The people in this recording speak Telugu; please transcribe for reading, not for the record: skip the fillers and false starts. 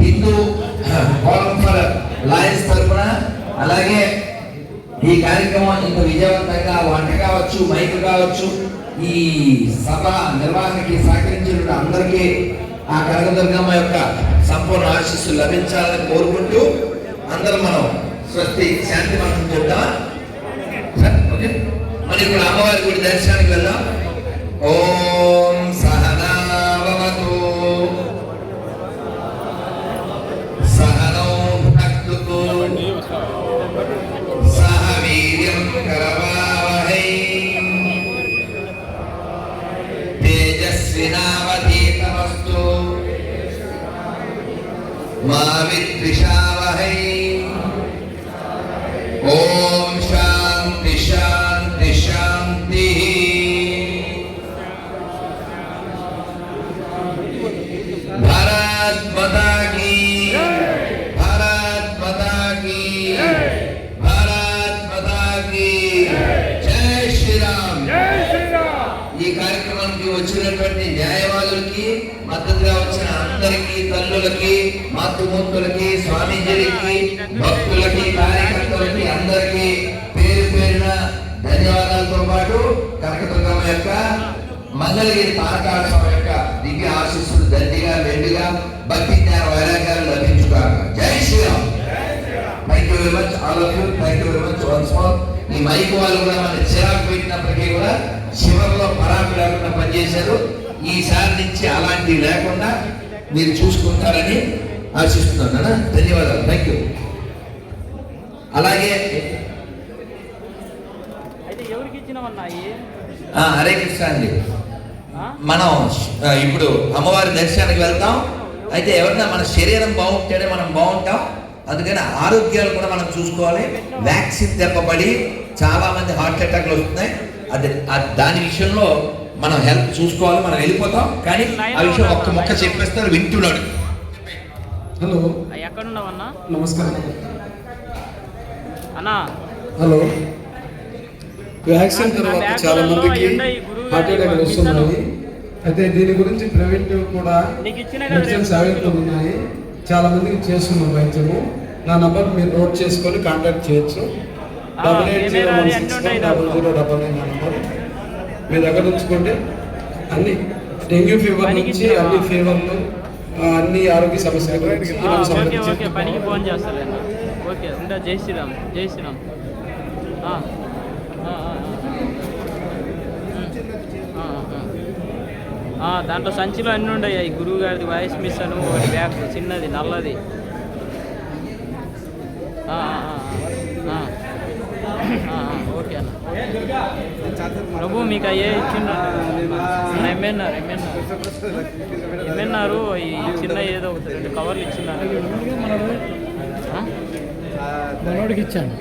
హిందూ ఫోరం ఫర్ లయన్స్ తరఫున అలాగే ఈ కార్యక్రమం ఇంత విజయవంతంగా వంట కావచ్చు, మైక్ కావచ్చు, ఈ సభ నిర్వహణకి సహకరించిన అందరికీ ఆ కనకదుర్గమ్మ యొక్క సంపూర్ణ ఆశీస్సులు లభించాలని కోరుకుంటూ అందరం మనం స్వస్తి శాంతి మంత్రం చెప్తామా? ఓకే, మరి ఇప్పుడు అమ్మవారి గుడి దర్శనానికి వెళ్దాం. ఓం సహనావతు సహనో భక్తు సహ వీర్యం కరవావహై తేజస్వినావధీతమస్తు మా విద్విషావహై. ఓం శాంతి శాంతి శాంతి. భారత్ మాతా కీ, భారత్ మాతా కీ, భారత్ మాతా కీ. జై శ్రీరామ్. ఈ కార్యక్రమానికి వచ్చినటువంటి న్యాయవాదులకి, మద్దతుగా వచ్చిన అందరికీ, తల్లులకి, మాతృమూర్తులకి, స్వామీజీలకి, భక్తులకి, కార్యకర్తలకి అందరికీ పేరు పేరున ధన్యవాదాలతో పాటు కనకదుర్గమ్మ యొక్క మంగళగిరి తారకాల స్వామి యొక్క దివ్య ఆశీస్సులు దండిగా మెండుగా భక్తి జ్ఞాన వైరాగ్యాలు లభించుగాక. జై Shriram. Thank you very much all of you. Thank you very much once more. ఈ మైక్ వాళ్ళు కూడా మన చిరాకు పెట్టినప్పటికీ కూడా చివరిలో పరాకు లేకుండా పనిచేశారు. ఈసారి నుంచి అలాంటివి లేకుండా మీరు చూసుకుంటారని ఆశిస్తున్నాను. ధన్యవాదాలు. Thank you. అలాగే హరే కృష్ణ అండి. మనం ఇప్పుడు అమ్మవారి దర్శనానికి వెళ్తాం. అయితే ఎవరైనా మన శరీరం బాగుంటేనే మనం బాగుంటాం. అందుకని ఆరోగ్యాలు కూడా మనం చూసుకోవాలి. వ్యాక్సిన్ దెబ్బపడి చాలా మంది హార్ట్ అటాక్లు వస్తున్నాయి. దాని విషయంలో మనం హెల్త్ చూసుకోవాలి. మనం వెళ్ళిపోతాం, కానీ ఆ విషయం ఒక్క మొక్క చెప్పేస్తారు, వింటున్నాడు. హలో, ఎక్కడున్నావన్నా? నమస్కారం అన్నా. హలో, వ్యాక్సిన్ తర్వాత చాలా మందికి హార్ట్ అటాక్ వస్తున్నాయి. అయితే దీని గురించి ప్రివెంటివ్ కూడా మెడిసిన్స్ అవైలబుల్ ఉన్నాయి. చాలా మందికి చేస్తున్నాం వైద్యము. నా నంబర్ మీరు నోట్ చేసుకొని కాంటాక్ట్ చేయొచ్చు. 8801610099 నంబర్ మీ దగ్గర ఉంచుకోండి. అన్ని డెంగ్యూ ఫీవర్ నుంచి అన్ని ఫీవర్లు, అన్ని ఆరోగ్య సమస్యలు పనికి ఫోన్ చేస్తారు. ఓకే, జై శ్రీరామ్. జై శ్రీరామ్. దాంట్లో సంచిలో అన్నీ ఉండయి. గురువు గారిది వాయిస్ మిషన్, ఒకటి బ్యాగ్ చిన్నది నల్లది. ఓకే అన్న. ప్రభు మీకు అయ్యే ఇచ్చిండ ఎమ్మెన్నారు. ఈ చిన్న ఏదో ఒకటి 2 కవర్లు ఇచ్చిన్నారు. మనోడికి ఇచ్చాను.